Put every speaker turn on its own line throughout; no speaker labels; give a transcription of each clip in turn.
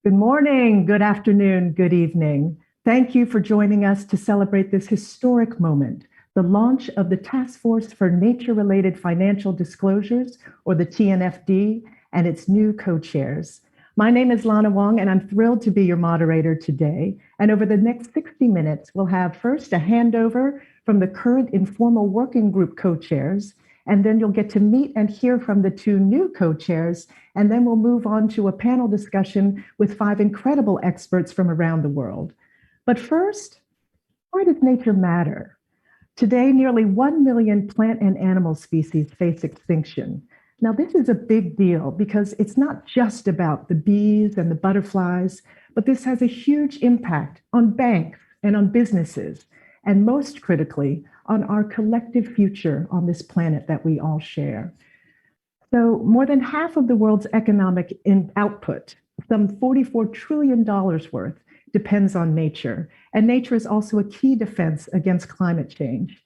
Good morning, good afternoon, good evening. Thank you for joining us to celebrate this historic moment, the launch of the Taskforce for Nature-Related Financial Disclosures, or the TNFD, and its new co-chairs. My name is Lana Wong, and I'm thrilled to be your moderator today. And over the next 60 minutes, we'll have first a handover from the current Informal Working Group co-chairs, and then you'll get to meet and hear from the two new co-chairs, and then we'll move on to a panel discussion with 5 incredible experts from around the world. But first, why does nature matter? Today, nearly 1 million plant and animal species face extinction. Now, this is a big deal because it's not just about the bees and the butterflies, but this has a huge impact on banks and on businesses, and most critically, on our collective future on this planet that we all share. So more than half of the world's economic output, some $44 trillion worth, depends on nature. And nature is also a key defense against climate change.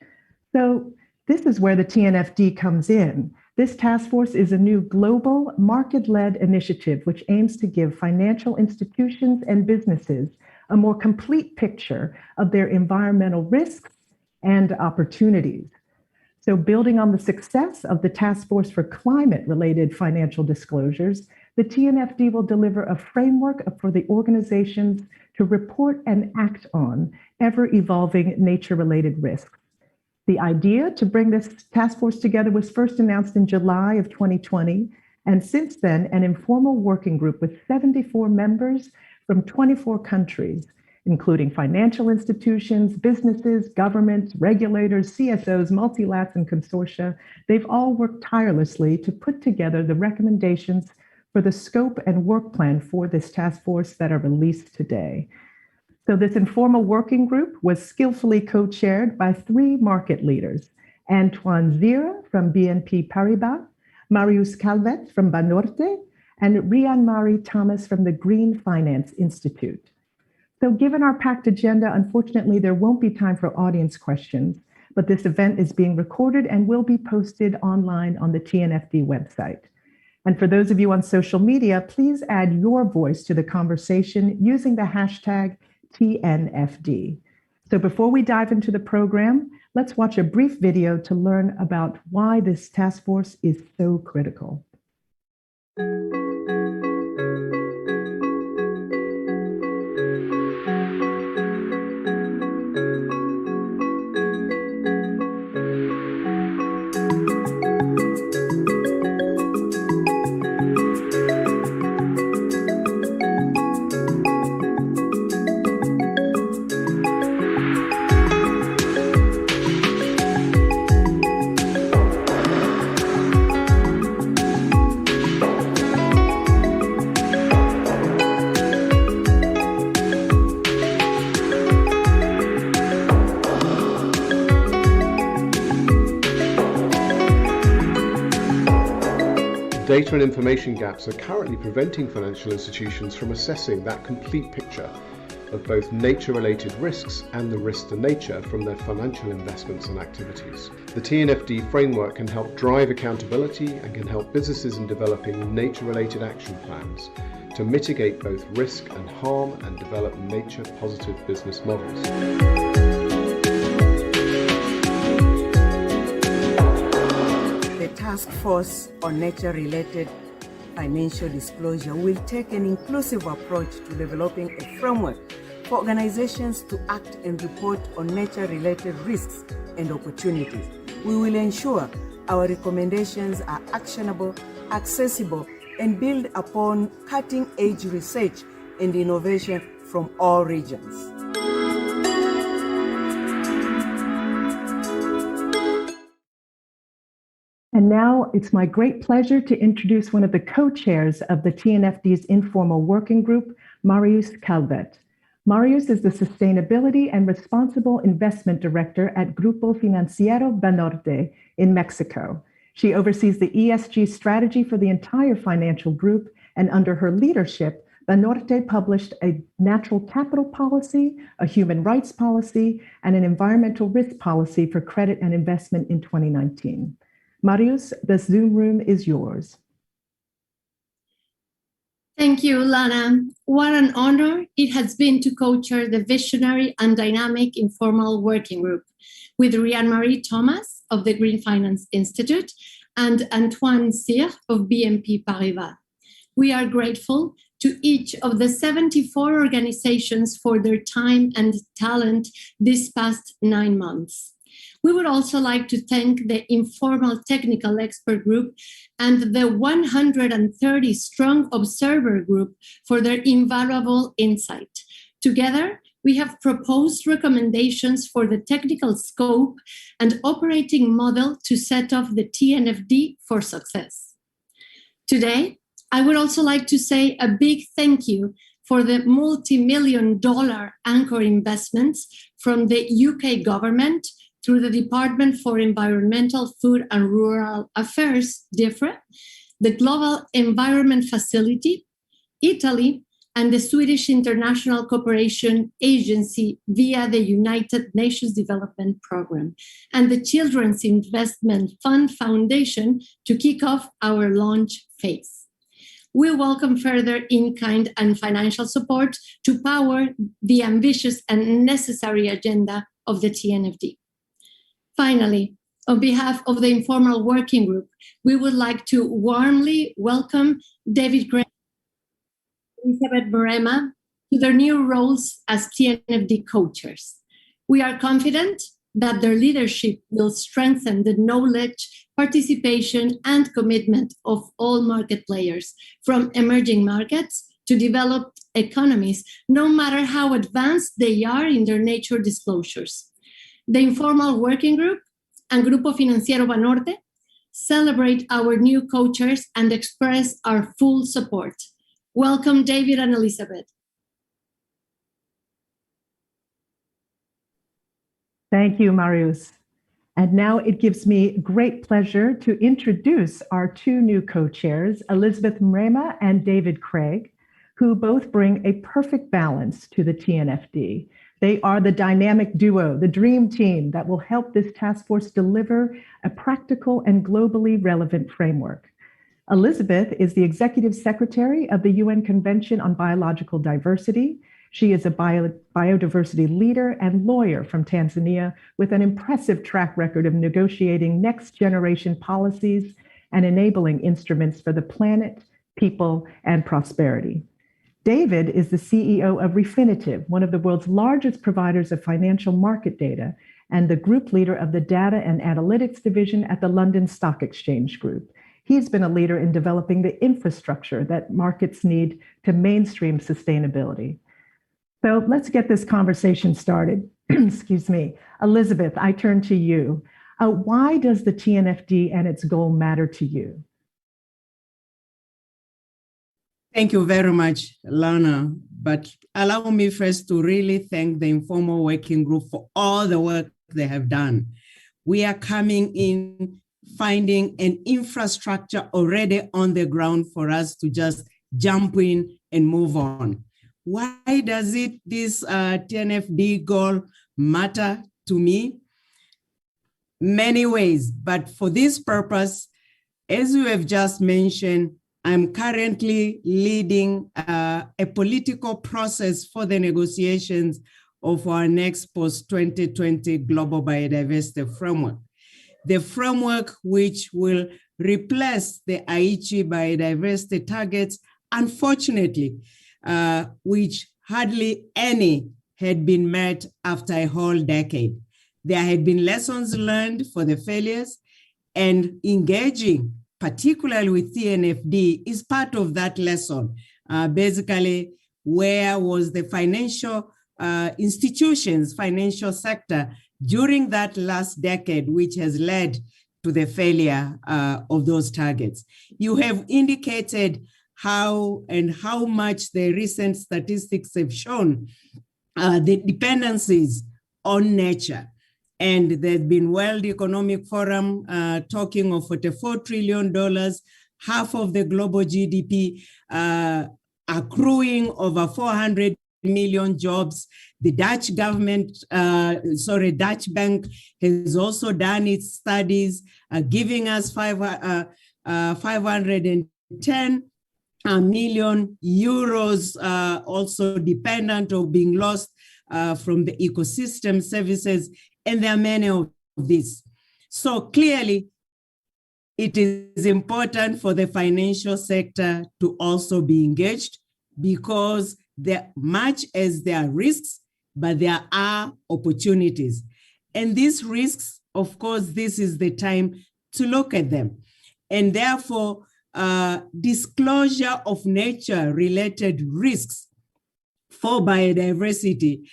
So this is where the TNFD comes in. This task force is a new global market-led initiative which aims to give financial institutions and businesses a more complete picture of their environmental risks and opportunities. So building on the success of the Task Force for Climate-Related Financial Disclosures, the TNFD will deliver a framework for the organizations to report and act on ever-evolving nature-related risks. The idea to bring this task force together was first announced in July of 2020, and since then, an informal working group with 74 members from 24 countries, including financial institutions, businesses, governments, regulators, CSOs, multilats, and consortia. They've all worked tirelessly to put together the recommendations for the scope and work plan for this task force that are released today. So this informal working group was skillfully co-chaired by 3 market leaders: Antoine Zira from BNP Paribas, Mariuz Calvet from Banorte, and Rian-Marie Thomas from the Green Finance Institute. So given our packed agenda, unfortunately, there won't be time for audience questions, but this event is being recorded and will be posted online on the TNFD website. And for those of you on social media, please add your voice to the conversation using the hashtag TNFD. So before we dive into the program, let's watch a brief video to learn about why this task force is so critical.
Data and information gaps are currently preventing financial institutions from assessing that complete picture of both nature-related risks and the risk to nature from their financial investments and activities. The TNFD framework can help drive accountability and can help businesses in developing nature-related action plans to mitigate both risk and harm and develop nature-positive business models.
The Task Force on Nature-Related Financial Disclosure will take an inclusive approach to developing a framework for organizations to act and report on nature-related risks and opportunities. We will ensure our recommendations are actionable, accessible, and build upon cutting-edge research and innovation from all regions.
And now it's my great pleasure to introduce one of the co-chairs of the TNFD's Informal Working Group, Mariuz Calvet. Mariuz is the Sustainability and Responsible Investment Director at Grupo Financiero Banorte in Mexico. She oversees the ESG strategy for the entire financial group, and under her leadership, Banorte published a natural capital policy, a human rights policy, and an environmental risk policy for credit and investment in 2019. Mariuz, the Zoom room is yours.
Thank you, Lana. What an honor it has been to co-chair the visionary and dynamic Informal Working Group with Rhian-Marie Thomas of the Green Finance Institute and Antoine Cyr of BNP Paribas. We are grateful to each of the 74 organizations for their time and talent this past 9 months. We would also like to thank the Informal Technical Expert Group and the 130 strong observer group for their invaluable insight. Together, we have proposed recommendations for the technical scope and operating model to set off the TNFD for success. Today, I would also like to say a big thank you for the multi-million-dollar anchor investments from the UK government through the Department for Environmental, Food and Rural Affairs, DEFRA, the Global Environment Facility, Italy, and the Swedish International Cooperation Agency via the United Nations Development Programme, and the Children's Investment Fund Foundation to kick off our launch phase. We welcome further in-kind and financial support to power the ambitious and necessary agenda of the TNFD. Finally, on behalf of the Informal Working Group, we would like to warmly welcome David Gray and Elizabeth Morema to their new roles as TNFD co-chairs. We are confident that their leadership will strengthen the knowledge, participation, and commitment of all market players, from emerging markets to developed economies, no matter how advanced they are in their nature disclosures. The Informal Working Group and Grupo Financiero Banorte celebrate our new co-chairs and express our full support. Welcome, David and Elizabeth.
Thank you, Mariuz. And now it gives me great pleasure to introduce our two new co-chairs, Elizabeth Morema and David Craig, who both bring a perfect balance to the TNFD. They are the dynamic duo, the dream team that will help this task force deliver a practical and globally relevant framework. Elizabeth is the Executive Secretary of the UN Convention on Biological Diversity. She is a biodiversity leader and lawyer from Tanzania with an impressive track record of negotiating next generation policies and enabling instruments for the planet, people, and prosperity. David is the CEO of Refinitiv, one of the world's largest providers of financial market data, and the group leader of the Data and Analytics Division at the London Stock Exchange Group. He's been a leader in developing the infrastructure that markets need to mainstream sustainability. So let's get this conversation started. Excuse me. Elizabeth, I turn to you. Why does the TNFD and its goal matter to you?
Thank you very much, Lana. But allow me first to really thank the Informal Working Group for all the work they have done. We are coming in, finding an infrastructure already on the ground for us to just jump in and move on. Why does this TNFD goal matter to me? Many ways, but for this purpose, as you have just mentioned, I'm currently leading a political process for the negotiations of our next post-2020 Global Biodiversity Framework. The framework which will replace the Aichi biodiversity targets, unfortunately, which hardly any had been met after a whole decade. There had been lessons learned for the failures, and engaging particularly with TNFD is part of that lesson. Basically, where was the financial institutions, financial sector during that last decade, which has led to the failure of those targets? You have indicated how much the recent statistics have shown the dependencies on nature. And there's been World Economic Forum talking of $44 trillion, half of the global GDP, accruing over 400 million jobs. The Dutch government, Dutch Bank has also done its studies, giving us 510 million euros also dependent or being lost from the ecosystem services, and there are many of these. So clearly, it is important for the financial sector to also be engaged, because there, much as there are risks, but there are opportunities. And these risks, of course, this is the time to look at them. And therefore, disclosure of nature-related risks for biodiversity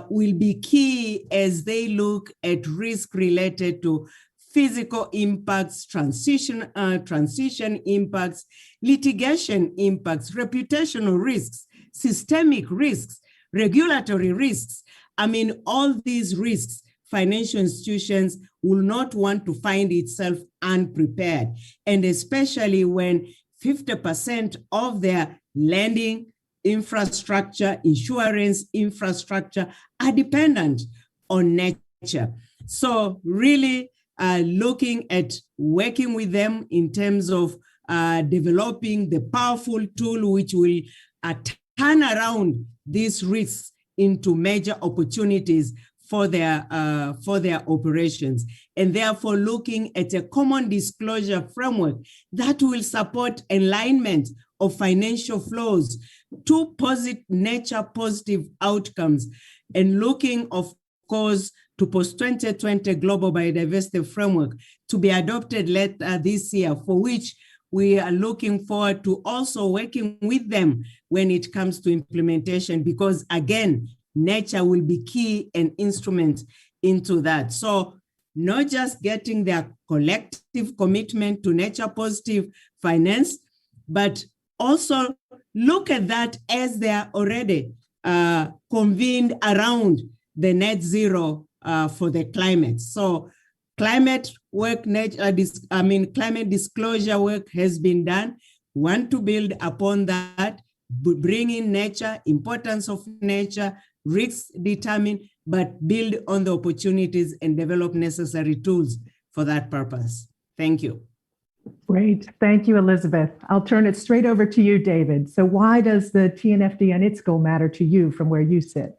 will be key as they look at risk related to physical impacts, transition impacts, litigation impacts, reputational risks, systemic risks, regulatory risks. I mean, all these risks, financial institutions will not want to find itself unprepared, and especially when 50% of their lending infrastructure, insurance infrastructure are dependent on nature. So really looking at working with them in terms of developing the powerful tool which will turn around these risks into major opportunities for their operations, and therefore looking at a common disclosure framework that will support alignment of financial flows to nature positive outcomes, and looking, of course, to post-2020 global biodiversity framework to be adopted later this year, for which we are looking forward to also working with them when it comes to implementation, because again, nature will be key and instrument into that. So not just getting their collective commitment to nature positive finance, but also look at that as they are already convened around the net zero for the climate. So climate work, climate disclosure work has been done. Want to build upon that, bring in nature, importance of nature, risks determine, but build on the opportunities and develop necessary tools for that purpose. Thank you.
Great. Thank you, Elizabeth. I'll turn it straight over to you, David. So why does the TNFD and its goal matter to you from where you sit?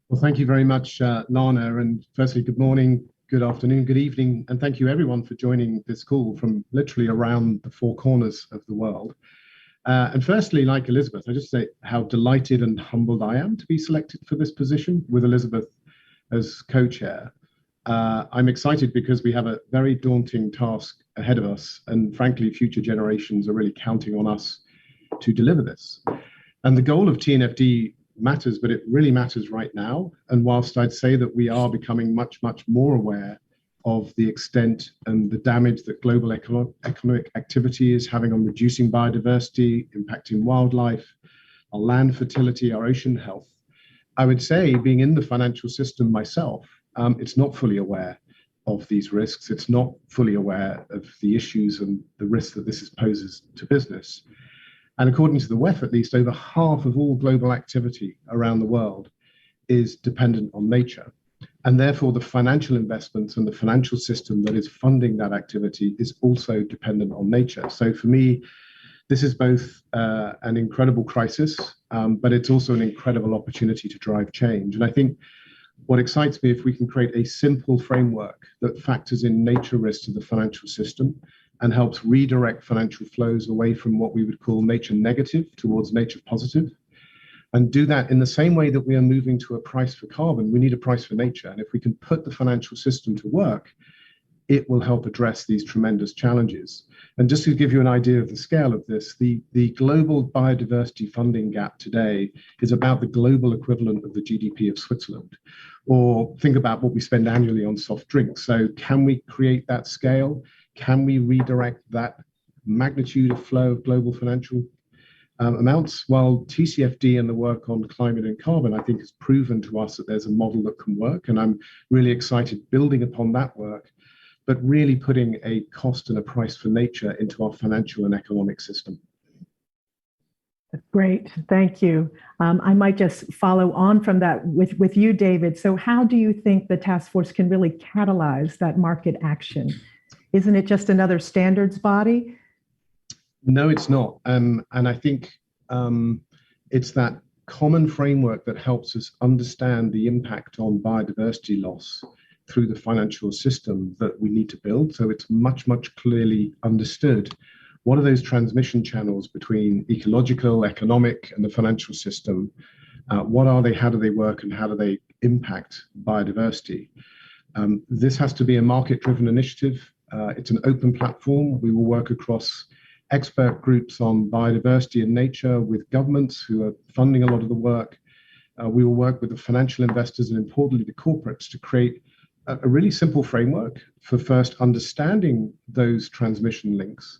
Well, thank you very much, Lana. And firstly, good morning, good afternoon, good evening, and thank you everyone for joining this call from literally around the four corners of the world. And firstly, like Elizabeth, I just say how delighted and humbled I am to be selected for this position with Elizabeth as co-chair. I'm excited because we have a very daunting task ahead of us, and frankly, future generations are really counting on us to deliver this. And the goal of TNFD matters, but it really matters right now. And whilst I'd say that we are becoming much, much more aware of the extent and the damage that global economic activity is having on reducing biodiversity, impacting wildlife, our land fertility, our ocean health, I would say, being in the financial system myself, it's not fully aware of these risks. It's not fully aware of the issues and the risks that this poses to business. And according to the WEF, at least, over half of all global activity around the world is dependent on nature. And therefore, the financial investments and the financial system that is funding that activity is also dependent on nature. So for me, this is both an incredible crisis, but it's also an incredible opportunity to drive change. And I think what excites me, if we can create a simple framework that factors in nature risks to the financial system and helps redirect financial flows away from what we would call nature negative towards nature positive, and do that in the same way that we are moving to a price for carbon, we need a price for nature. And if we can put the financial system to work, it will help address these tremendous challenges. And just to give you an idea of the scale of this, the global biodiversity funding gap today is about the global equivalent of the GDP of Switzerland. Or think about what we spend annually on soft drinks. So can we create that scale? Can we redirect that magnitude of flow of global financial amounts? Well, TCFD and the work on climate and carbon, I think, has proven to us that there's a model that can work. And I'm really excited building upon that work, but really putting a cost and a price for nature into our financial and economic system.
Great, thank you. I might just follow on from that with you, David. So how do you think the task force can really catalyze that market action? Isn't it just another standards body?
No, it's not. And I think it's that common framework that helps us understand the impact on biodiversity loss through the financial system that we need to build. So it's much, much clearly understood. What are those transmission channels between ecological, economic, and the financial system? What are they? How do they work? And how do they impact biodiversity? This has to be a market-driven initiative. It's an open platform. We will work across expert groups on biodiversity and nature with governments who are funding a lot of the work. We will work with the financial investors and importantly the corporates to create a really simple framework for first understanding those transmission links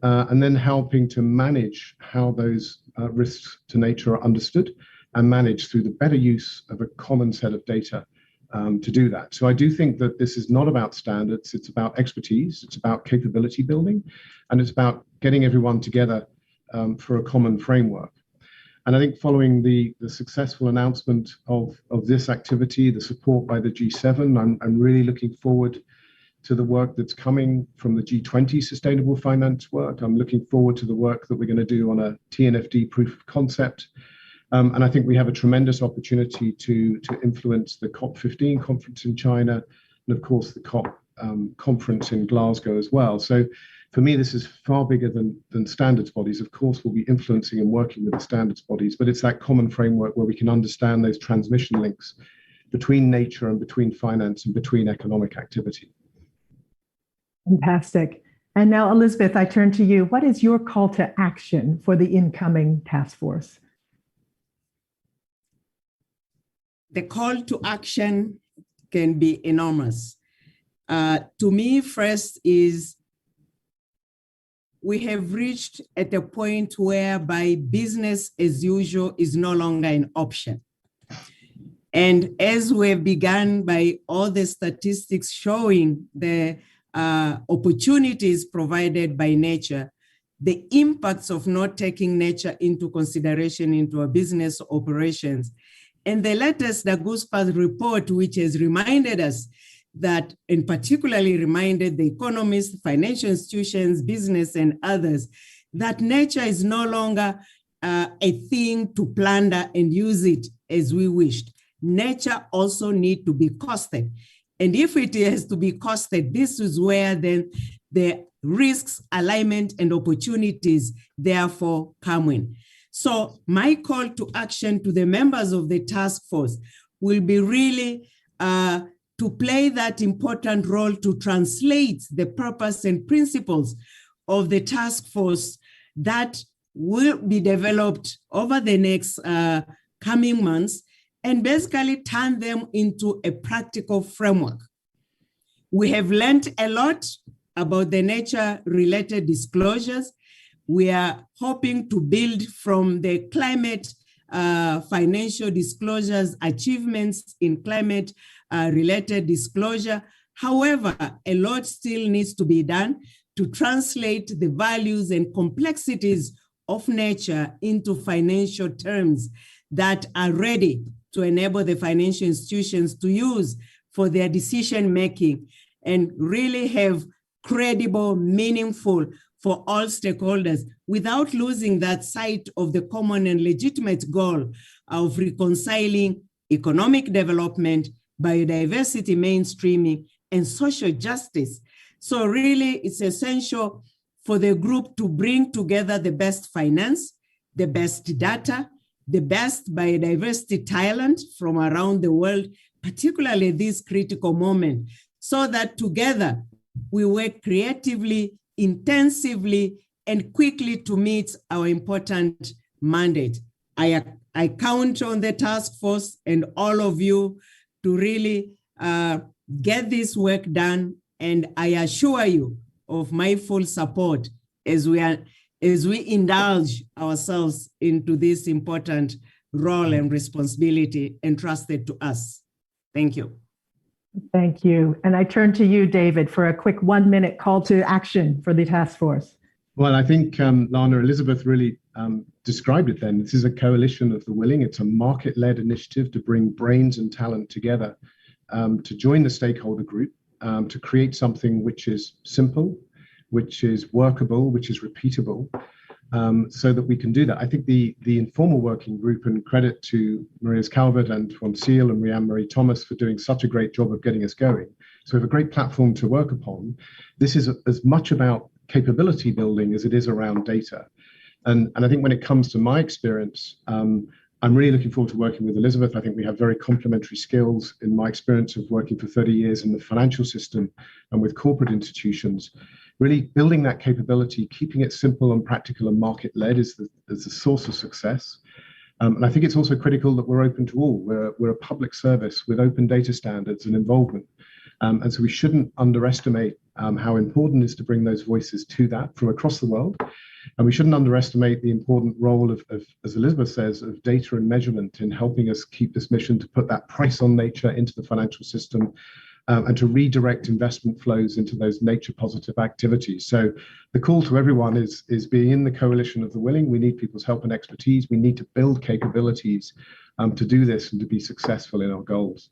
and then helping to manage how those risks to nature are understood and managed through the better use of a common set of data to do that. So I do think that this is not about standards, it's about expertise, it's about capability building, and it's about getting everyone together for a common framework. And I think following the successful announcement of this activity, the support by the G7, I'm really looking forward to the work that's coming from the G20 sustainable finance work. I'm looking forward to the work that we're going to do on a TNFD proof of concept. And I think we have a tremendous opportunity to influence the COP15 conference in China, and of course the COP conference in Glasgow as well. So for me, this is far bigger than standards bodies. Of course, we'll be influencing and working with the standards bodies, but it's that common framework where we can understand those transmission links between nature and between finance and between economic activity.
Fantastic. And now, Elizabeth, I turn to you. What is your call to action for the incoming task force?
The call to action can be enormous. To me, first is we have reached at a point whereby business as usual is no longer an option. And as we have begun by all the statistics showing the opportunities provided by nature, the impacts of not taking nature into consideration into our business operations. And the latest Daguspa's report, which has reminded us that, and particularly reminded the economists, financial institutions, business, and others, that nature is no longer a thing to plunder and use it as we wished. Nature also needs to be costed. And if it has to be costed, this is where then the risks, alignment, and opportunities therefore come in. So my call to action to the members of the task force will be really to play that important role to translate the purpose and principles of the task force that will be developed over the next coming months and basically turn them into a practical framework. We have learned a lot about the nature-related disclosures. We are hoping to build from the climate financial disclosures, achievements in climate related disclosure. However, a lot still needs to be done to translate the values and complexities of nature into financial terms that are ready to enable the financial institutions to use for their decision making and really have credible, meaningful for all stakeholders without losing that sight of the common and legitimate goal of reconciling economic development, biodiversity mainstreaming, and social justice. So really it's essential for the group to bring together the best finance, the best data, the best biodiversity talent from around the world, particularly this critical moment, so that together we work creatively, intensively, and quickly to meet our important mandate. I count on the task force and all of you to really get this work done, and I assure you of my full support as we indulge ourselves into this important role and responsibility entrusted to us. Thank you.
Thank you. And I turn to you, David, for a quick 1-minute call to action for the task force.
Well, I think Lana, Elizabeth really described it then. This is a coalition of the willing. It's a market-led initiative to bring brains and talent together to join the stakeholder group, to create something which is simple, which is workable, which is repeatable, so that we can do that. I think the Informal Working Group, and credit to Mariuz Calvet and Juan Seal and Rianne-Marie Thomas for doing such a great job of getting us going. So we have a great platform to work upon. This is as much about capability building as it is around data. And I think when it comes to my experience, I'm really looking forward to working with Elizabeth. I think we have very complementary skills in my experience of working for 30 years in the financial system and with corporate institutions. Really building that capability, keeping it simple and practical and market-led is the source of success. And I think it's also critical that we're open to all. We're a public service with open data standards and involvement. And so we shouldn't underestimate how important it is to bring those voices to that from across the world. And we shouldn't underestimate the important role of, as Elizabeth says, of data and measurement in helping us keep this mission to put that price on nature into the financial system, and to redirect investment flows into those nature positive activities. So the call to everyone is being in the coalition of the willing. We need people's help and expertise. We need to build capabilities to do this and to be successful in our goals.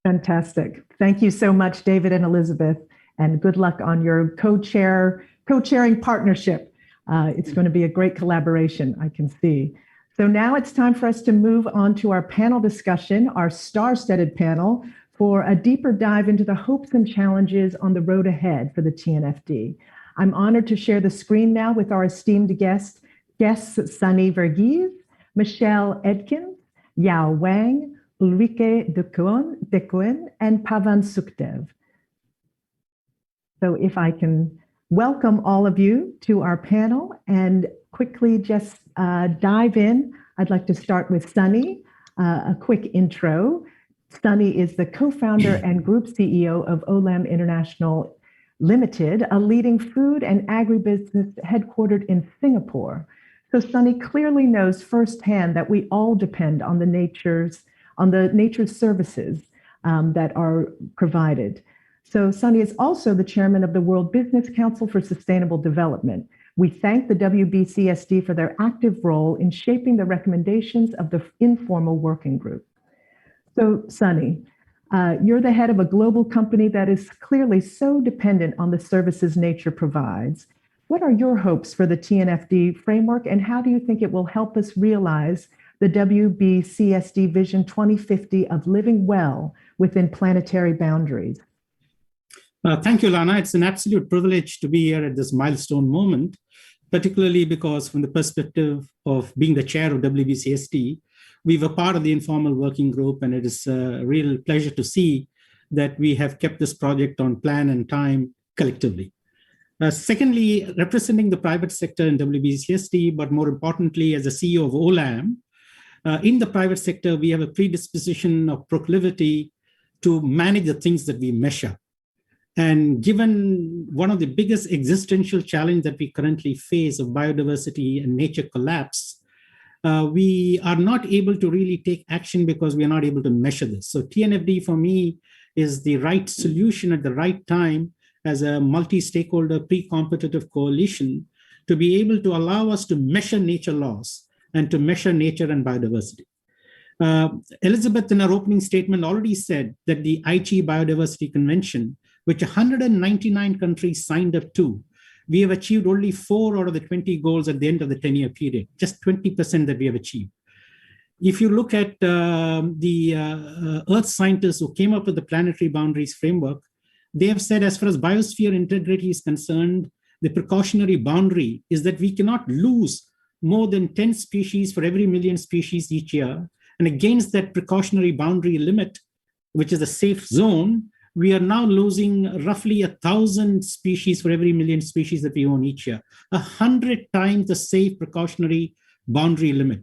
Fantastic. Thank you so much, David and Elizabeth, and good luck on your co-chairing partnership. It's going to be a great collaboration, I can see. So now it's time for us to move on to our panel discussion, our star-studded panel, for a deeper dive into the hopes and challenges on the road ahead for the TNFD. I'm honored to share the screen now with our esteemed guests Sunny Verghese, Michelle Edkins, Yao Wang, Ulrike Decoene, and Pavan Sukhdev. So if I can welcome all of you to our panel and quickly just dive in. I'd like to start with Sunny, a quick intro. Sunny is the co-founder and group CEO of Olam International Limited, a leading food and agribusiness headquartered in Singapore. So Sunny clearly knows firsthand that we all depend on the nature's services that are provided. So Sunny is also the chairman of the World Business Council for Sustainable Development. We thank the WBCSD for their active role in shaping the recommendations of the Informal Working Group. So Sunny, you're the head of a global company that is clearly so dependent on the services nature provides. What are your hopes for the TNFD framework, and how do you think it will help us realize the WBCSD Vision 2050 of living well within planetary boundaries?
Thank you, Lana. It's an absolute privilege to be here at this milestone moment, particularly because from the perspective of being the chair of WBCSD, we were part of the Informal Working Group, and it is a real pleasure to see that we have kept this project on plan and time collectively. Secondly, representing the private sector in WBCSD, but more importantly, as a CEO of Olam, in the private sector, we have a predisposition of proclivity to manage the things that we measure. And given one of the biggest existential challenges that we currently face of biodiversity and nature collapse, we are not able to really take action because we are not able to measure this. So TNFD for me is the right solution at the right time as a multi-stakeholder pre-competitive coalition to be able to allow us to measure nature loss and to measure nature and biodiversity. Elizabeth in her opening statement already said that the Aichi Biodiversity Convention, which 199 countries signed up to, we have achieved only 4 out of the 20 goals at the end of the 10-year period, just 20% that we have achieved. If you look at the Earth scientists who came up with the planetary boundaries framework, they have said as far as biosphere integrity is concerned, the precautionary boundary is that we cannot lose more than 10 species for every million species each year. And against that precautionary boundary limit, which is a safe zone, we are now losing roughly 1,000 species for every million species that we own each year, 100 times the safe precautionary boundary limit.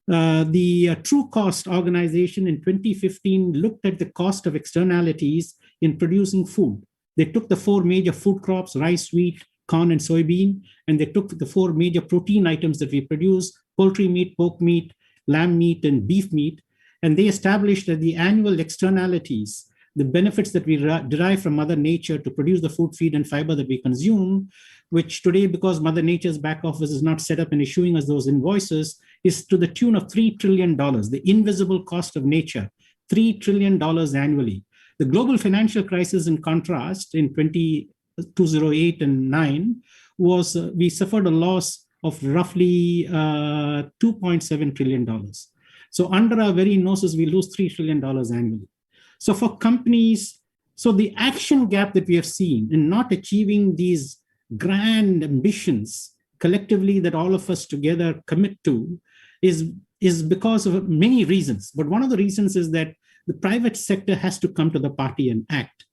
The True Cost organization in 2015 looked at the cost of externalities in producing food. They took the 4 major food crops, rice, wheat, corn, and soybean, and they took the 4 major protein items that we produce, poultry meat, pork meat, lamb meat, and beef meat, and they established that the annual externalities, the benefits that we derive from Mother Nature to produce the food, feed, and fiber that we consume, which today, because Mother Nature's back office is not set up and issuing us those invoices, is to the tune of $3 trillion, the invisible cost of nature, $3 trillion annually. The global financial crisis, in contrast, in 2008 and 9, was we suffered a loss of roughly $2.7 trillion. So under our very noses, we lose $3 trillion annually. So for companies, so the action gap that we have seen in not achieving these grand ambitions collectively that all of us together commit to is because of many reasons. But one of the reasons is that the private sector has to come to the party and act.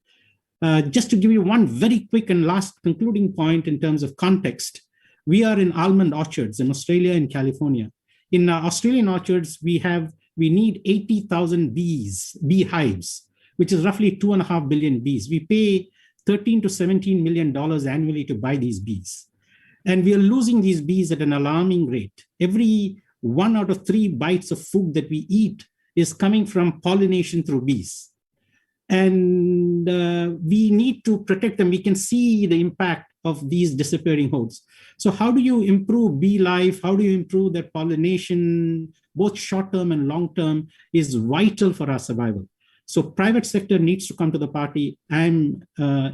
Just to give you one very quick and last concluding point in terms of context, we are in almond orchards in Australia and California. In Australian orchards, we need 80,000 beehives, which is roughly 2.5 billion bees. We pay $13 to $17 million annually to buy these bees. And we are losing these bees at an alarming rate. Every 1 out of 3 bites of food that we eat is coming from pollination through bees. And we need to protect them. We can see the impact of these disappearing hordes. So how do you improve bee life? How do you improve their pollination, both short-term and long-term, is vital for our survival. So private sector needs to come to the party. I'm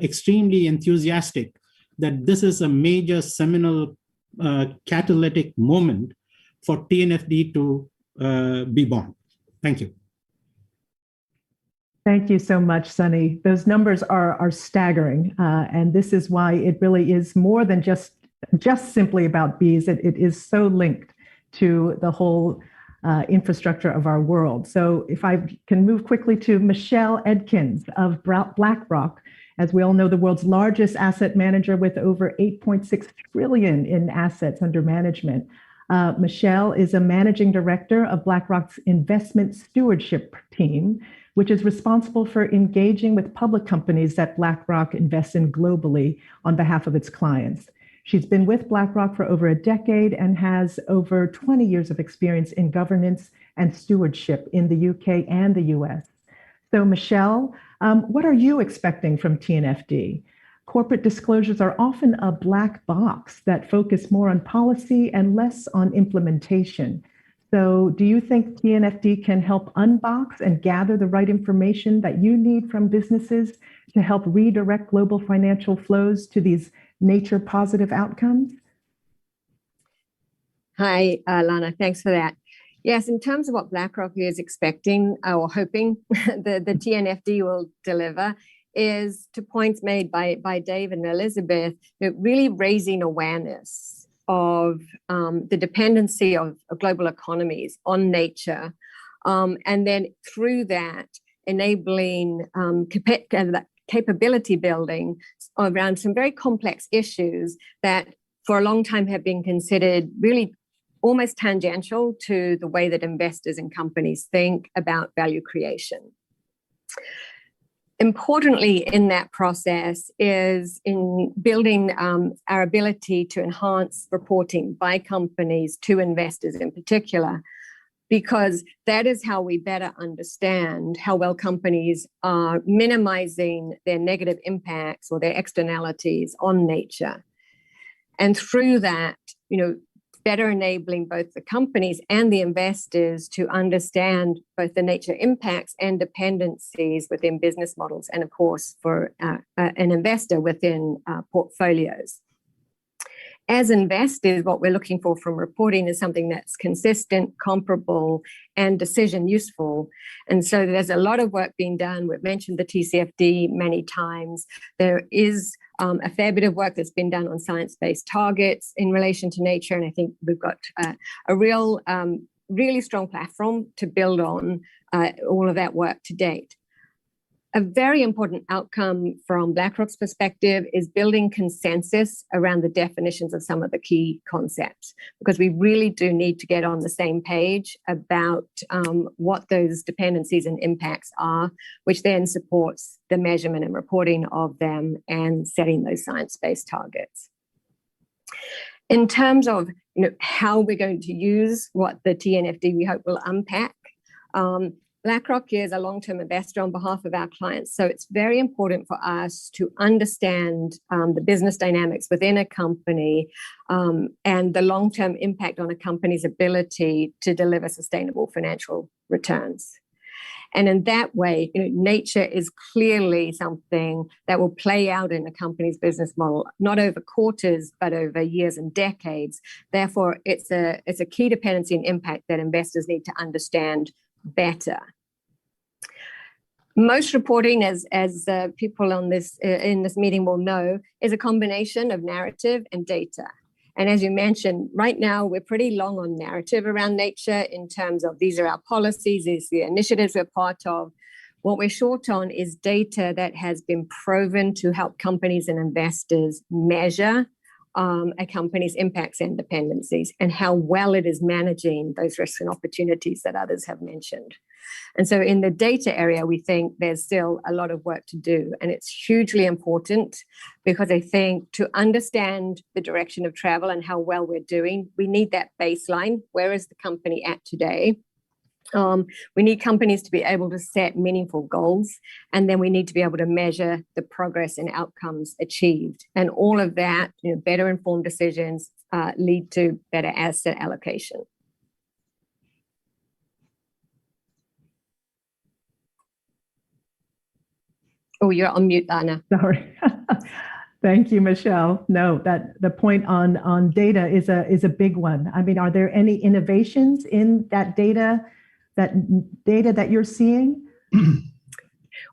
extremely enthusiastic that this is a major seminal catalytic moment for TNFD to be born. Thank you.
Thank you so much, Sunny. Those numbers are staggering, and this is why it really is more than just simply about bees. It is so linked to the whole infrastructure of our world. So if I can move quickly to Michelle Edkins of BlackRock, as we all know, the world's largest asset manager with over 8.6 trillion in assets under management. Michelle is a managing director of BlackRock's investment stewardship team, which is responsible for engaging with public companies that BlackRock invests in globally on behalf of its clients. She's been with BlackRock for over a decade and has over 20 years of experience in governance and stewardship in the UK and the US. So Michelle, what are you expecting from TNFD? Corporate disclosures are often a black box that focus more on policy and less on implementation. So do you think TNFD can help unbox and gather the right information that you need from businesses to help redirect global financial flows to these nature positive outcomes?
Hi, Lana, thanks for that. Yes, in terms of what BlackRock is expecting or hoping the TNFD will deliver is to points made by Dave and Elizabeth, really raising awareness of the dependency of global economies on nature, and then through that enabling capability building around some very complex issues that for a long time have been considered really almost tangential to the way that investors and companies think about value creation. Importantly in that process is in building our ability to enhance reporting by companies to investors in particular, because that is how we better understand how well companies are minimizing their negative impacts or their externalities on nature. And through that, better enabling both the companies and the investors to understand both the nature impacts and dependencies within business models, and of course for an investor within portfolios. As investors, what we're looking for from reporting is something that's consistent, comparable, and decision useful. And so there's a lot of work being done. We've mentioned the TCFD many times. There is a fair bit of work that's been done on science-based targets in relation to nature. And I think we've got a really strong platform to build on all of that work to date. A very important outcome from BlackRock's perspective is building consensus around the definitions of some of the key concepts, because we really do need to get on the same page about what those dependencies and impacts are, which then supports the measurement and reporting of them and setting those science-based targets. In terms of how we're going to use what the TNFD we hope will unpack, BlackRock is a long-term investor on behalf of our clients, so it's very important for us to understand the business dynamics within a company and the long-term impact on a company's ability to deliver sustainable financial returns. And in that way, nature is clearly something that will play out in a company's business model, not over quarters, but over years and decades. Therefore, it's a key dependency and impact that investors need to understand better. Most reporting, as people on this in this meeting will know, is a combination of narrative and data. And as you mentioned, right now, we're pretty long on narrative around nature in terms of these are our policies, these are the initiatives we're part of. What we're short on is data that has been proven to help companies and investors measure a company's impacts and dependencies and how well it is managing those risks and opportunities that others have mentioned. And so in the data area, we think there's still a lot of work to do. And it's hugely important because I think to understand the direction of travel and how well we're doing, we need that baseline. Where is the company at today? We need companies to be able to set meaningful goals, and then we need to be able to measure the progress and outcomes achieved. And all of that, better informed decisions lead to better asset allocation. Oh, you're on mute, Lana.
Sorry. Thank you, Michelle. No, that the point on data is a big one. I mean, are there any innovations in that data that you're seeing?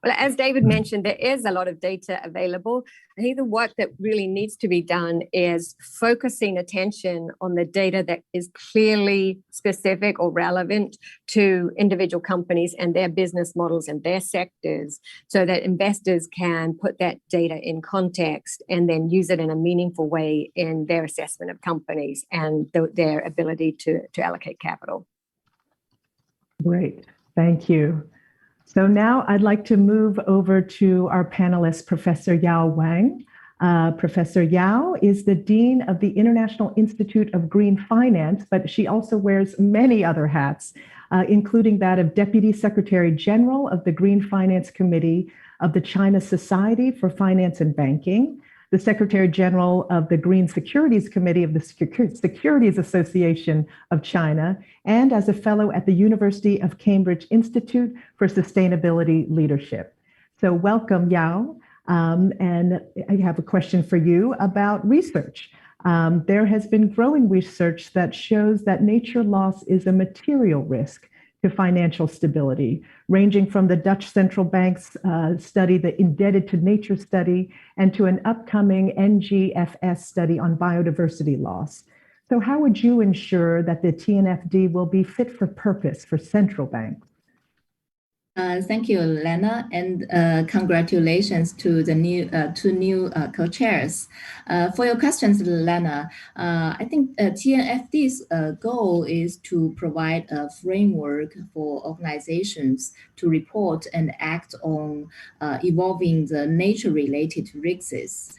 Well, as David mentioned, there is a lot of data available. I think the work that really needs to be done is focusing attention on the data that is clearly specific or relevant to individual companies and their business models and their sectors so that investors can put that data in context and then use it in a meaningful way in their assessment of companies and their ability to allocate capital.
Great. Thank you. So now I'd like to move over to our panelist, Professor Yao Wang. Professor Yao is the Dean of the International Institute of Green Finance, but she also wears many other hats, including that of Deputy Secretary General of the Green Finance Committee of the China Society for Finance and Banking, the Secretary General of the Green Securities Committee of the Securities Association of China, and as a fellow at the University of Cambridge Institute for Sustainability Leadership. So welcome, Yao. And I have a question for you about research. There has been growing research that shows that nature loss is a material risk to financial stability, ranging from the Dutch Central Bank's study, the Indebted to Nature study, and to an upcoming NGFS study on biodiversity loss. So how would you ensure that the TNFD will be fit for purpose for central banks?
Thank you, Lana, and congratulations to the two new co-chairs. For your questions, Lana, I think TNFD's goal is to provide a framework for organizations to report and act on evolving the nature-related risks.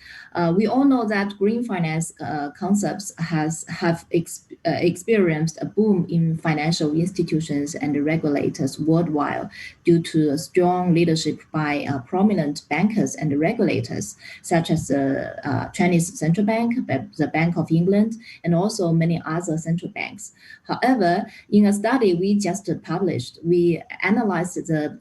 We all know that green finance concepts have experienced a boom in financial institutions and regulators worldwide due to a strong leadership by prominent bankers and regulators, such as the Chinese Central Bank, the Bank of England, and also many other central banks. However, in a study we just published, we analyzed the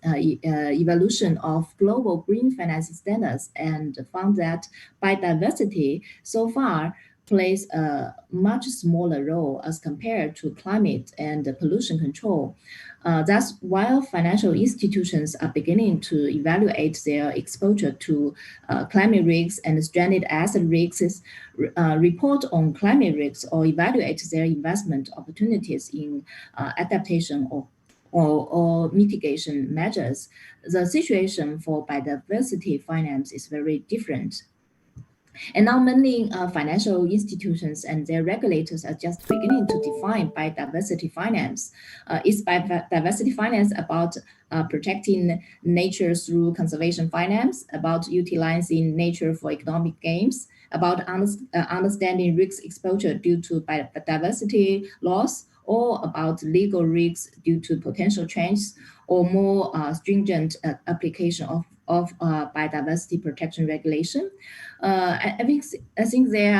evolution of global green finance standards and found that biodiversity so far plays a much smaller role as compared to climate and pollution control. Thus, while financial institutions are beginning to evaluate their exposure to climate risks and stranded asset risks, report on climate risks, or evaluate their investment opportunities in adaptation or mitigation measures, the situation for biodiversity finance is very different. And now many financial institutions and their regulators are just beginning to define biodiversity finance. Is biodiversity finance about protecting nature through conservation finance, about utilizing nature for economic gains, about understanding risk exposure due to biodiversity loss, or about legal risks due to potential changes, or more stringent application of biodiversity protection regulation? I think there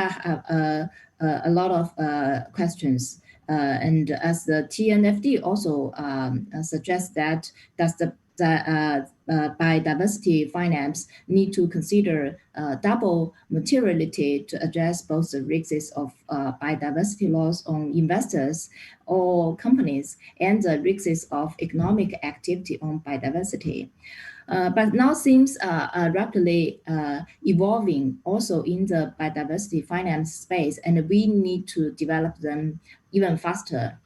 are a lot of questions. And as the TNFD also suggests that the biodiversity finance need to consider double materiality to address both the risks of biodiversity loss on investors or companies and the risks of economic activity on biodiversity. But now seems rapidly evolving also in the biodiversity finance space, and we need to develop them even faster.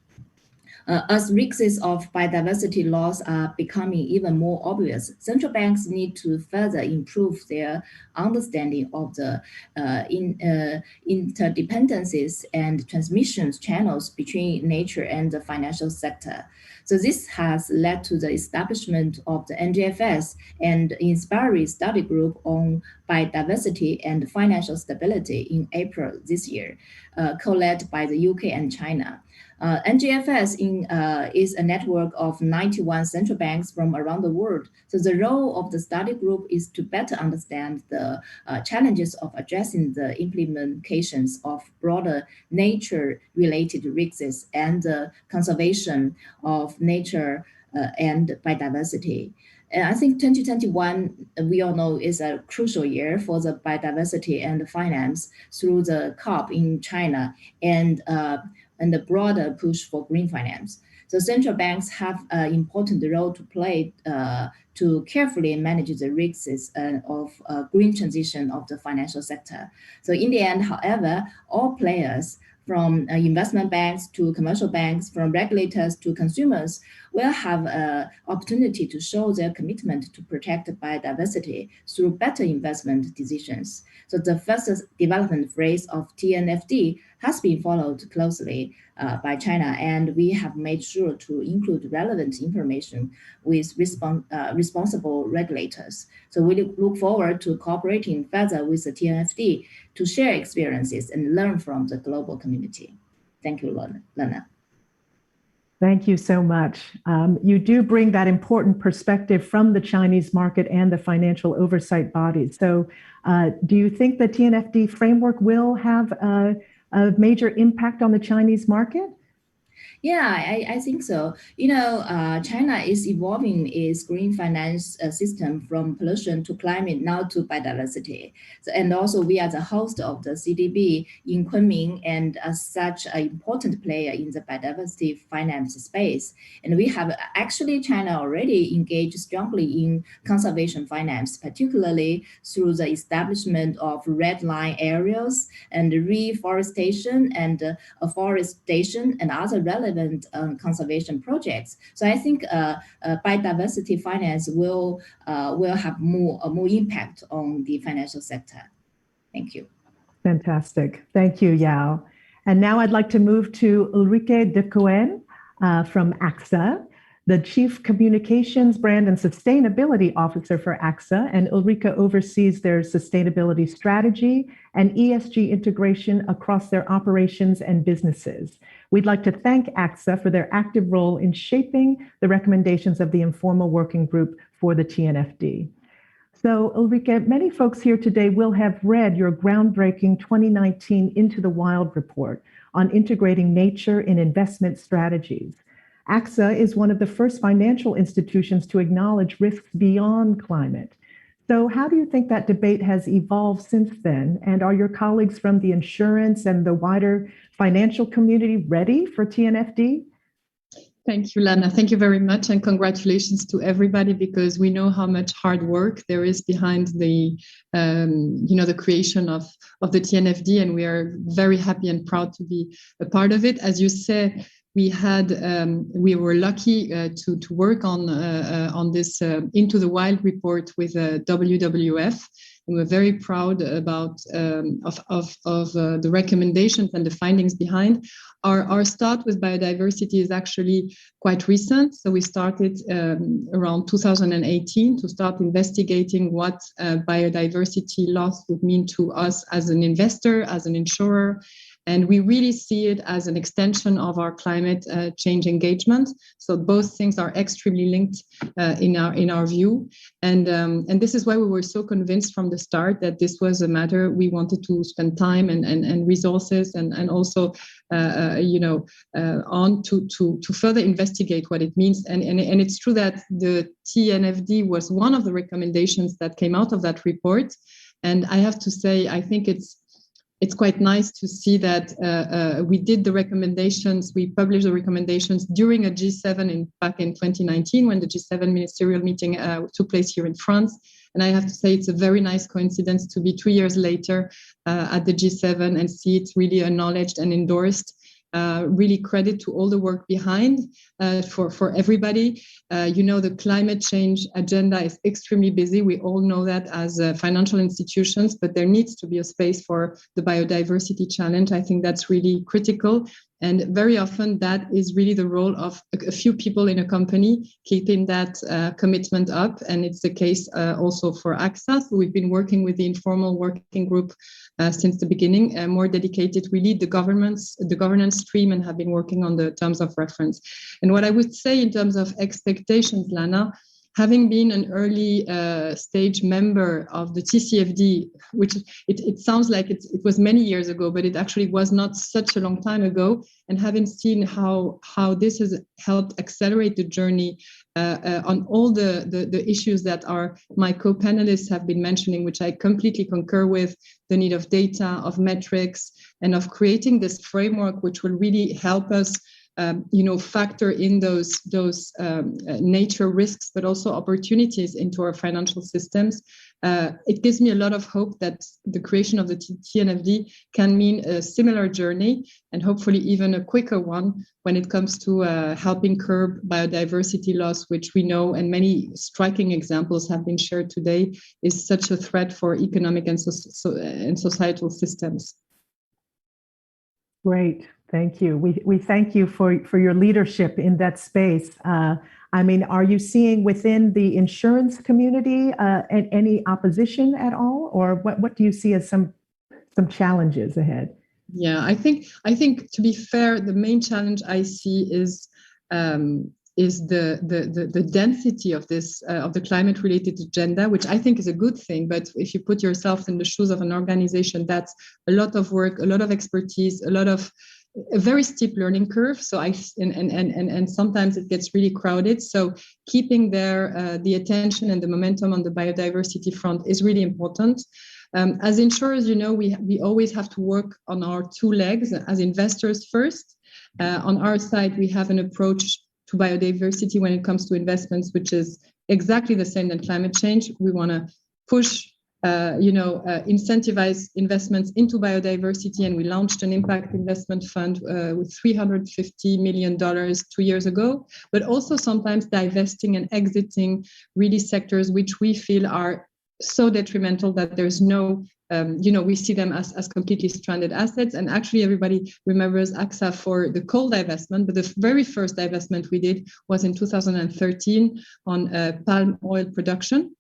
As risks of biodiversity loss are becoming even more obvious, central banks need to further improve their understanding of the interdependencies and transmissions channels between nature and the financial sector. So this has led to the establishment of the NGFS and Inspiry Study Group on Biodiversity and Financial Stability in April this year, co-led by the UK and China. NGFS is a network of 91 central banks from around the world. So the role of the study group is to better understand the challenges of addressing the implementations of broader nature-related risks and the conservation of nature and biodiversity. And I think 2021, we all know, is a crucial year for the biodiversity and finance through the COP in China and the broader push for green finance. So central banks have an important role to play to carefully manage the risks of green transition of the financial sector. So in the end, however, all players from investment banks to commercial banks, from regulators to consumers, will have an opportunity to show their commitment to protect biodiversity through better investment decisions. So the first development phase of TNFD has been followed closely by China, and we have made sure to include relevant information with responsible regulators. So we look forward to cooperating further with the TNFD to share experiences and learn from the global community. Thank you, Lana.
Thank you so much. You do bring that important perspective from the Chinese market and the financial oversight bodies. So do you think the TNFD framework will have a major impact on the Chinese market?
Yeah, I think so. You know, China is evolving its green finance system from pollution to climate, now to biodiversity. So, and also we are the host of the CDB in Kunming, and as such an important player in the biodiversity finance space. And we have actually China already engaged strongly in conservation finance, particularly through the establishment of red line areas and reforestation and afforestation and other relevant conservation projects. So I think biodiversity finance will have more impact on the financial sector. Thank you.
Fantastic. Thank you, Yao. And now I'd like to move to Ulrike Decoene from AXA, the Chief Communications, Brand and Sustainability Officer for AXA. And Ulrike oversees their sustainability strategy and ESG integration across their operations and businesses. We'd like to thank AXA for their active role in shaping the recommendations of the Informal Working Group for the TNFD. So Ulrike, many folks here today will have read your groundbreaking 2019 Into the Wild report on integrating nature in investment strategies. AXA is one of the first financial institutions to acknowledge risks beyond climate. So how do you think that debate has evolved since then? And are your colleagues from the insurance and the wider financial community ready for TNFD?
Thank you, Lana. Thank you very much, and congratulations to everybody, because we know how much hard work there is behind the, the creation of the TNFD, and we are very happy and proud to be a part of it. As you said, we were lucky to work on this Into the Wild report with WWF. And we're very proud about the recommendations and the findings behind. Our start with biodiversity is actually quite recent. So we started around 2018 to start investigating what biodiversity loss would mean to us as an investor, as an insurer, And we really see it as an extension of our climate change engagement. So both things are extremely linked in our view. And this is why we were so convinced from the start that this was a matter we wanted to spend time and resources and also on to further investigate what it means. And it's true that the TNFD was one of the recommendations that came out of that report. And I have to say, I think it's quite nice to see that we did the recommendations, we published the recommendations during a G7 back in 2019 when the G7 ministerial meeting took place here in France. And I have to say it's a very nice coincidence to be 2 years later at the G7 and see it really acknowledged and endorsed. Really credit to all the work behind for everybody. The climate change agenda is extremely busy. We all know that as financial institutions, but there needs to be a space for the biodiversity challenge. I think that's really critical. And very often that is really the role of a few people in a company keeping that commitment up. And it's the case also for AXA. So we've been working with the Informal Working Group since the beginning, more dedicated. We lead the governance stream and have been working on the terms of reference. And what I would say in terms of expectations, Lana, having been an early stage member of the TCFD, which it sounds like it was many years ago, but it actually was not such a long time ago, and having seen how this has helped accelerate the journey on all the issues that my co-panelists have been mentioning, which I completely concur with, the need of data, of metrics, and of creating this framework which will really help us factor in those nature risks, but also opportunities into our financial systems. It gives me a lot of hope that the creation of the TNFD can mean a similar journey and hopefully even a quicker one when it comes to helping curb biodiversity loss, which we know, and many striking examples have been shared today, is such a threat for economic and societal systems.
Great. Thank you. We thank you for your leadership in that space. Are you seeing within the insurance community any opposition at all, or what do you see as some challenges ahead?
Yeah, I think to be fair, the main challenge I see is the density of this of the climate-related agenda, which I think is a good thing. But if you put yourself in the shoes of an organization, that's a lot of work, a lot of expertise, a very steep learning curve. So and sometimes it gets really crowded. So keeping the attention and the momentum on the biodiversity front is really important. As insurers, we always have to work on our two legs. As investors first, on our side, we have an approach to biodiversity when it comes to investments, which is exactly the same than climate change. We want to push incentivize investments into biodiversity, and we launched an impact investment fund with $350 million 2 years ago, but also sometimes divesting and exiting really sectors which we feel are so detrimental that there's no, we see them as completely stranded assets. And actually everybody remembers AXA for the coal divestment, but the very first divestment we did was in 2013 on palm oil production.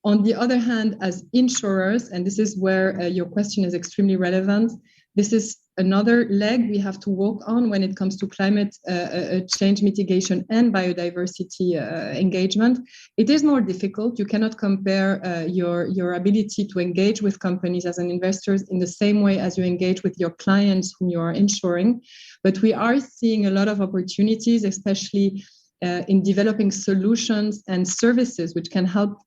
On the other hand, as insurers, and this is where your question is extremely relevant, this is another leg we have to walk on when it comes to climate change mitigation and biodiversity engagement. It is more difficult. You cannot compare your ability to engage with companies as an investor in the same way as you engage with your clients whom you are insuring. But we are seeing a lot of opportunities, especially in developing solutions and services which can help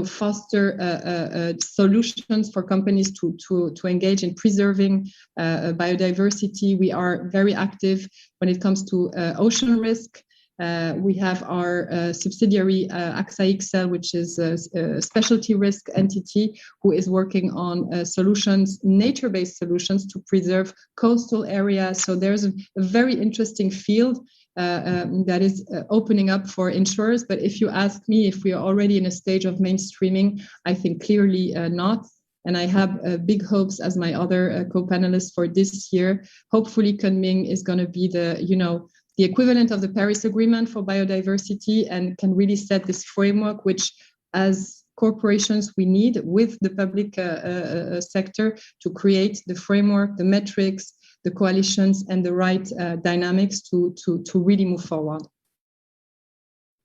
foster solutions for companies to engage in preserving biodiversity. We are very active when it comes to ocean risk. We have our subsidiary AXA XL, which is a specialty risk entity who is working on solutions, nature-based solutions to preserve coastal areas. So there's a very interesting field that is opening up for insurers. But if you ask me if we are already in a stage of mainstreaming, I think clearly not. And I have big hopes as my other co-panelists for this year. Hopefully Kunming is going to be the equivalent of the Paris Agreement for biodiversity and can really set this framework, which as corporations we need with the public sector to create the framework, the metrics, the coalitions and the right dynamics to really move forward.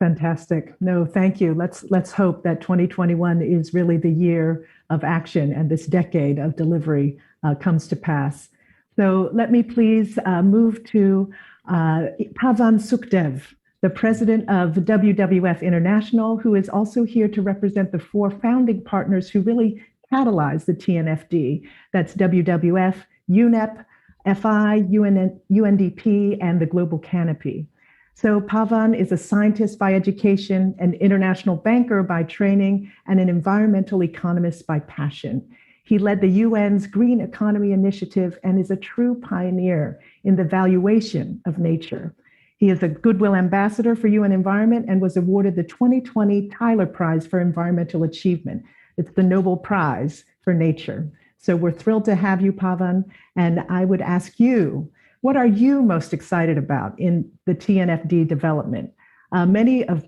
Fantastic. No, thank you. Let's hope that 2021 is really the year of action and this decade of delivery comes to pass. So let me please move to Pavan Sukhdev, the president of WWF International, who is also here to represent the 4 founding partners who really catalyzed the TNFD. That's WWF, UNEP, FI, UNDP, and the Global Canopy. So Pavan is a scientist by education, an international banker by training, and an environmental economist by passion. He led the UN's Green Economy Initiative and is a true pioneer in the valuation of nature. He is a Goodwill Ambassador for UN Environment and was awarded the 2020 Tyler Prize for Environmental Achievement. It's the Nobel Prize for Nature. So we're thrilled to have you, Pavan, and I would ask you, what are you most excited about in the TNFD development? Many of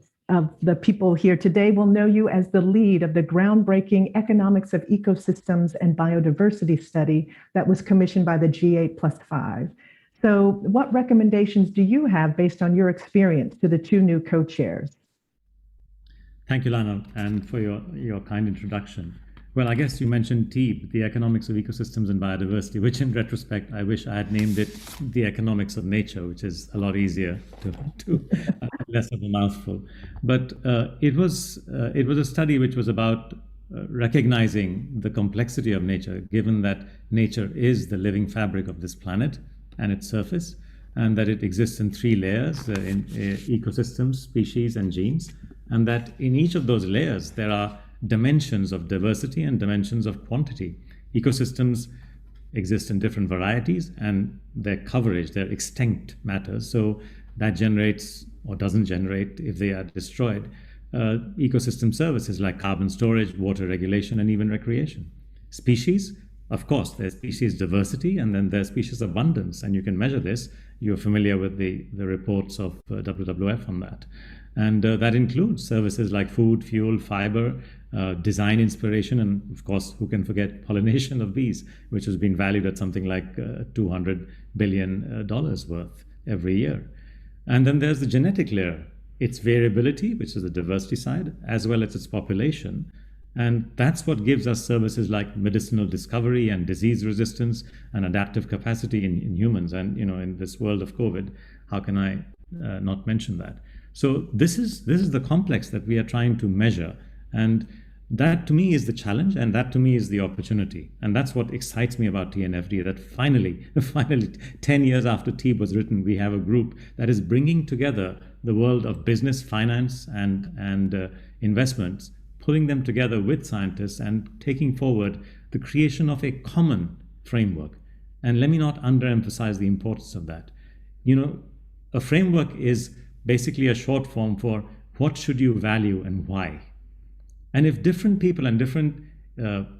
the people here today will know you as the lead of the groundbreaking Economics of Ecosystems and Biodiversity study that was commissioned by the G8+5. So what recommendations do you have based on your experience to the 2 new co-chairs?
Thank you, Lana, and for your kind introduction. Well, I guess you mentioned TEEB, the Economics of Ecosystems and Biodiversity, which in retrospect, I wish I had named it the Economics of Nature, which is a lot easier to less of a mouthful. But it was a study which was about recognizing the complexity of nature, given that nature is the living fabric of this planet and its surface, and that it exists in 3 layers, in ecosystems, species, and genes, and that in each of those layers, there are dimensions of diversity and dimensions of quantity. Ecosystems exist in different varieties, and their coverage, their extent matters. So that generates or doesn't generate if they are destroyed. Ecosystem services like carbon storage, water regulation, and even recreation. Species, of course, there's species diversity and then there's species abundance, and you can measure this. You're familiar with the reports of WWF on that. And that includes services like food, fuel, fiber, design inspiration, and of course, who can forget pollination of bees, which has been valued at something like $200 billion worth every year. And then there's the genetic layer, its variability, which is the diversity side, as well as its population. And that's what gives us services like medicinal discovery and disease resistance and adaptive capacity in humans. And in this world of COVID, how can I not mention that? So this is the complex that we are trying to measure. And that to me is the challenge, and that to me is the opportunity. And that's what excites me about TNFD, that finally, 10 years after TEEB was written, we have a group that is bringing together the world of business, finance, and investments, pulling them together with scientists and taking forward the creation of a common framework. And let me not underemphasize the importance of that. A framework is basically a short form for what should you value and why. And if different people and different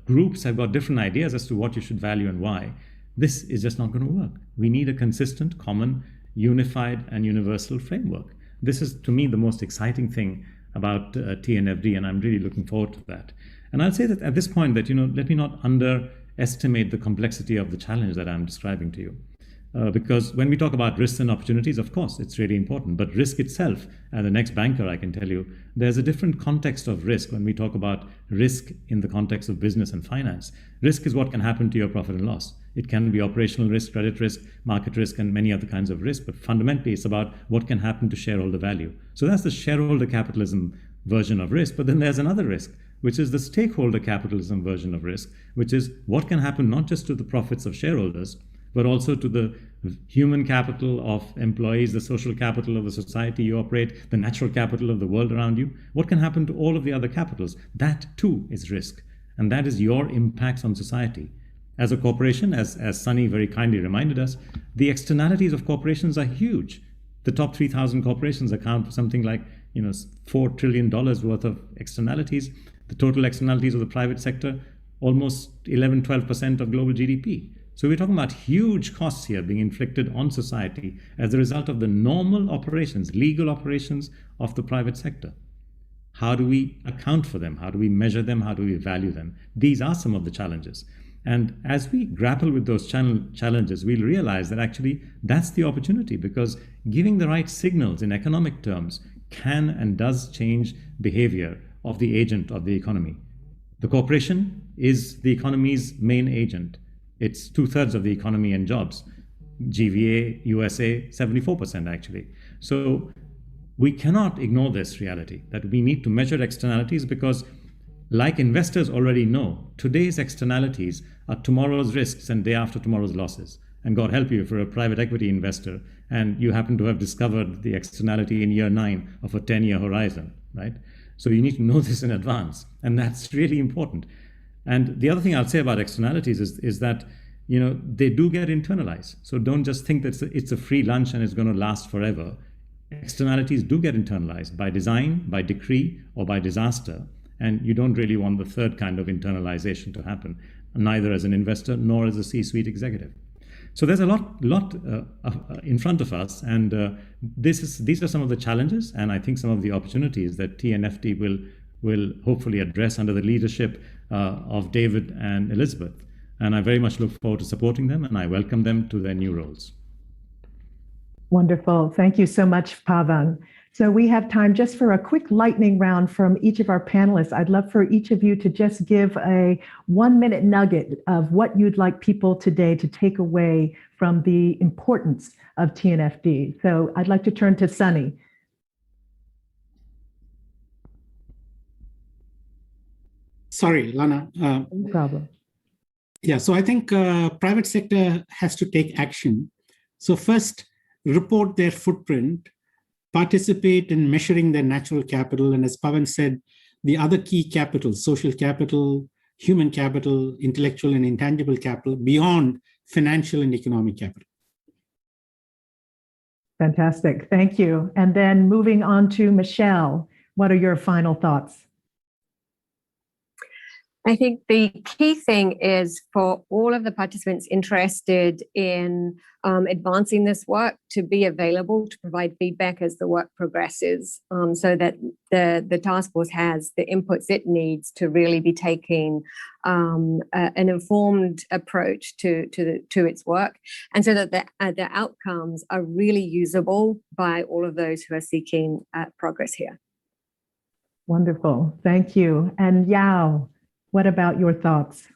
groups have got different ideas as to what you should value and why, this is just not going to work. We need a consistent, common, unified, and universal framework. This is, to me, the most exciting thing about TNFD, and I'm really looking forward to that. And I'll say that at this point that, let me not underestimate the complexity of the challenge that I'm describing to you. Because when we talk about risks and opportunities, of course, it's really important. But risk itself, as an ex-banker, I can tell you, there's a different context of risk when we talk about risk in the context of business and finance. Risk is what can happen to your profit and loss. It can be operational risk, credit risk, market risk, and many other kinds of risk. But fundamentally, it's about what can happen to shareholder value. So that's the shareholder capitalism version of risk. But then there's another risk, which is the stakeholder capitalism version of risk, which is what can happen not just to the profits of shareholders, but also to the human capital of employees, the social capital of the society you operate, the natural capital of the world around you. What can happen to all of the other capitals? That too is risk. And that is your impacts on society. As a corporation, as Sunny very kindly reminded us, the externalities of corporations are huge. The top 3,000 corporations account for something like $4 trillion worth of externalities. The total externalities of the private sector, almost 11-12% of global GDP. So we're talking about huge costs here being inflicted on society as a result of the normal operations, legal operations of the private sector. How do we account for them? How do we measure them? How do we value them? These are some of the challenges. And as we grapple with those challenges, we'll realize that actually that's the opportunity, because giving the right signals in economic terms can and does change behavior of the agent of the economy. The corporation is the economy's main agent. It's 2/3 of the economy and jobs. GVA, USA, 74% actually. So we cannot ignore this reality that we need to measure externalities, because like investors already know, today's externalities are tomorrow's risks and day after tomorrow's losses. And God help you if you're a private equity investor and you happen to have discovered the externality in year 9 of a 10-year horizon, right? So you need to know this in advance, and that's really important. And the other thing I'll say about externalities is that, you know, they do get internalized. So don't just think that it's a free lunch and it's going to last forever. Externalities do get internalized by design, by decree, or by disaster. And you don't really want the third kind of internalization to happen, neither as an investor nor as a C-suite executive. So there's a lot in front of us, and these are some of the challenges, and I think some of the opportunities that TNFD will hopefully address under the leadership of David and Elizabeth. And I very much look forward to supporting them, and I welcome them to their new roles.
Wonderful. Thank you so much, Pavan. So we have time just for a quick lightning round from each of our panelists. I'd love for each of you to just give a 1-minute nugget of what you'd like people today to take away from the importance of TNFD. So I'd like to turn to Sunny.
Sorry, Lana.
No problem.
Yeah, so I think private sector has to take action. So first, report their footprint, participate in measuring their natural capital, and as Pavan said, the other key capital, social capital, human capital, intellectual and intangible capital, beyond financial and economic capital.
Fantastic. Thank you. And then moving on to Michelle, what are your final thoughts?
I think the key thing is for all of the participants interested in advancing this work to be available to provide feedback as the work progresses, so that the task force has the inputs it needs to really be taking an informed approach to its work, and so that the outcomes are really usable by all of those who are seeking progress here.
Wonderful. Thank you. And Yao, what about your thoughts?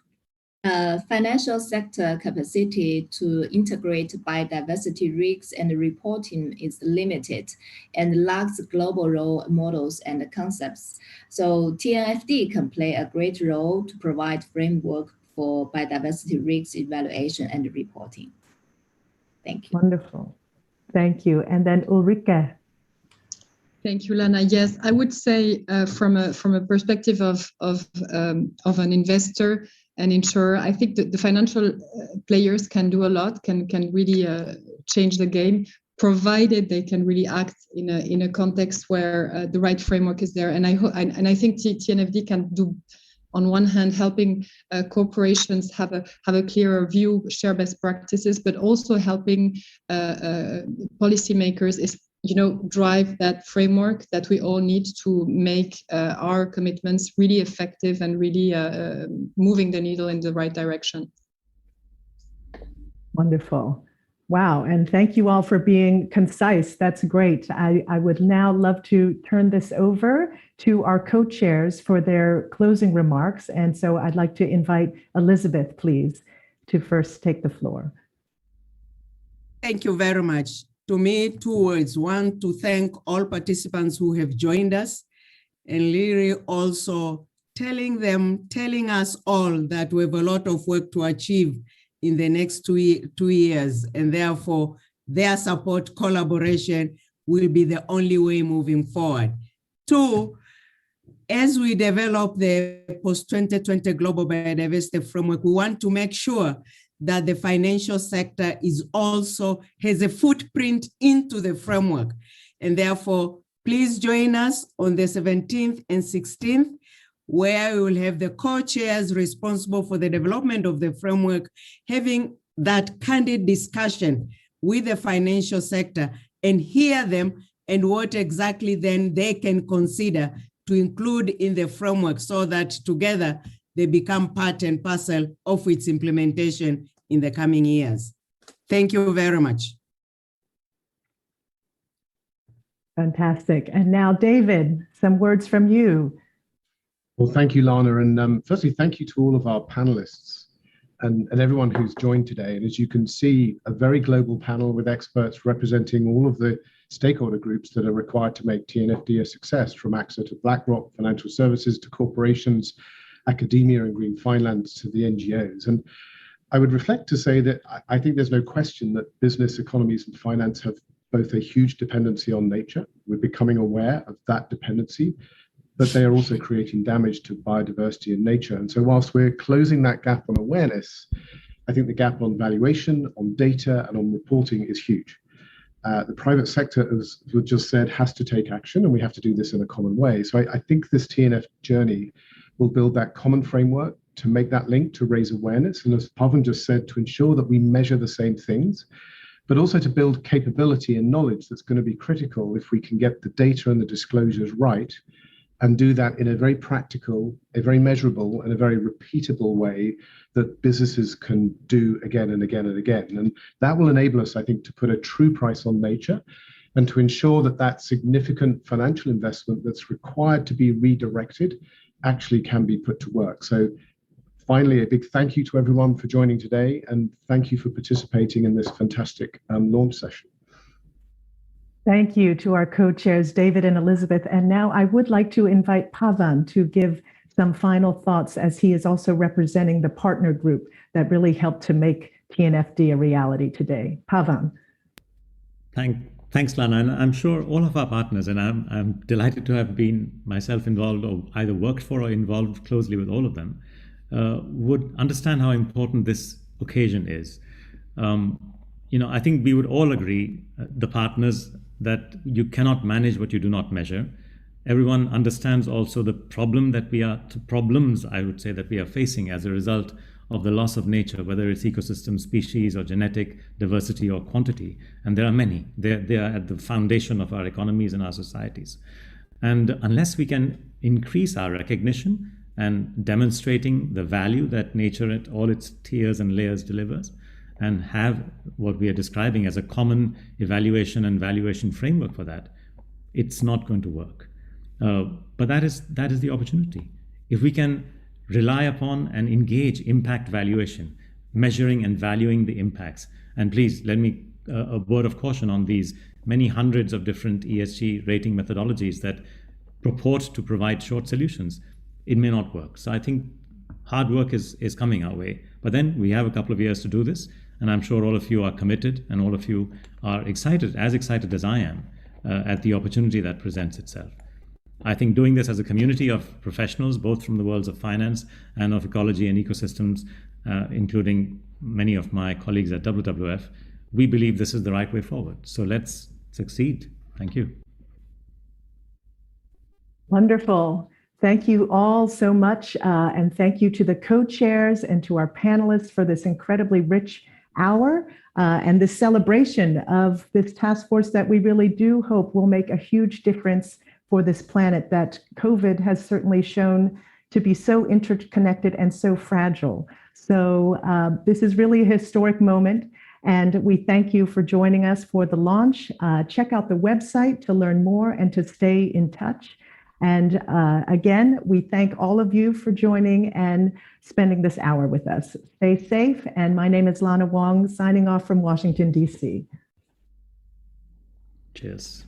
Financial sector capacity to integrate biodiversity risks and reporting is limited and lacks global role models and concepts. So TNFD can play a great role to provide framework for biodiversity risks evaluation and reporting. Thank you.
Wonderful. Thank you. And then Ulrike.
Thank you, Lana. Yes, I would say from a perspective of an investor and insurer, I think that the financial players can do a lot, can really change the game, provided they can really act in a context where the right framework is there. And I think TNFD can do, on one hand, helping corporations have a clearer view, share best practices, but also helping policymakers drive that framework that we all need to make our commitments really effective and really moving the needle in the right direction.
Wonderful. Wow. And thank you all for being concise. That's great. I would now love to turn this over to our co-chairs for their closing remarks. And so I'd like to invite Elizabeth, please, to first take the floor.
Thank you very much. To me, 2 words. One, to thank all participants who have joined us, and really also telling us all that we have a lot of work to achieve in the next 2 years, and therefore their support, collaboration will be the only way moving forward. 2, as we develop the post-2020 Global Biodiversity Framework, we want to make sure that the financial sector has a footprint into the framework. And therefore, please join us on the 17th and 16th, where we will have the co-chairs responsible for the development of the framework, having that candid discussion with the financial sector and hear them and what exactly then they can consider to include in the framework, so that together they become part and parcel of its implementation in the coming years. Thank you very much.
Fantastic. And now, David, some words from you.
Well, thank you, Lana. And firstly, thank you to all of our panelists and everyone who's joined today. And as you can see, a very global panel with experts representing all of the stakeholder groups that are required to make TNFD a success, from AXA to BlackRock, financial services to corporations, academia and green finance to the NGOs. And I would reflect to say that I think there's no question that business, economies, and finance have both a huge dependency on nature. We're becoming aware of that dependency, but they are also creating damage to biodiversity and nature. And so whilst we're closing that gap on awareness, I think the gap on valuation, on data, and on reporting is huge. The private sector, as you just said, has to take action, and we have to do this in a common way. So I think this TNF journey will build that common framework to make that link, to raise awareness, and as Pavan just said, to ensure that we measure the same things, but also to build capability and knowledge that's going to be critical if we can get the data and the disclosures right, and do that in a very practical, a very measurable, and a very repeatable way that businesses can do again and again and again. And that will enable us, I think, to put a true price on nature and to ensure that that significant financial investment that's required to be redirected actually can be put to work. So finally, a big thank you to everyone for joining today, and thank you for participating in this fantastic launch session.
Thank you to our co-chairs, David and Elizabeth. And now I would like to invite Pavan to give some final thoughts, as he is also representing the partner group that really helped to make TNFD a reality today. Pavan.
Thanks, Lana. And I'm sure all of our partners, and I'm delighted to have been myself involved or either worked for or involved closely with all of them, would understand how important this occasion is. I think we would all agree, the partners, that you cannot manage what you do not measure. Everyone understands also the problems, I would say, that we are facing as a result of the loss of nature, whether it's ecosystem, species, or genetic diversity or quantity. And there are many. They are at the foundation of our economies and our societies. And unless we can increase our recognition and demonstrating the value that nature at all its tiers and layers delivers, and have what we are describing as a common evaluation and valuation framework for that, it's not going to work. But that is the opportunity. If we can rely upon and engage impact valuation, measuring and valuing the impacts, and please let me, a word of caution on these many hundreds of different ESG rating methodologies that purport to provide short solutions, it may not work. So I think hard work is coming our way, but then we have a couple of years to do this. And I'm sure all of you are committed, and all of you are excited as I am, at the opportunity that presents itself. I think doing this as a community of professionals, both from the worlds of finance and of ecology and ecosystems, including many of my colleagues at WWF, we believe this is the right way forward. So let's succeed. Thank you.
Wonderful. Thank you all so much. And thank you to the co-chairs and to our panelists for this incredibly rich hour and the celebration of this task force that we really do hope will make a huge difference for this planet that COVID has certainly shown to be so interconnected and so fragile. So this is really a historic moment, and we thank you for joining us for the launch. Check out the website to learn more and to stay in touch. And again, we thank all of you for joining and spending this hour with us. Stay safe. And my name is Lana Wong, signing off from Washington, D.C.
Cheers.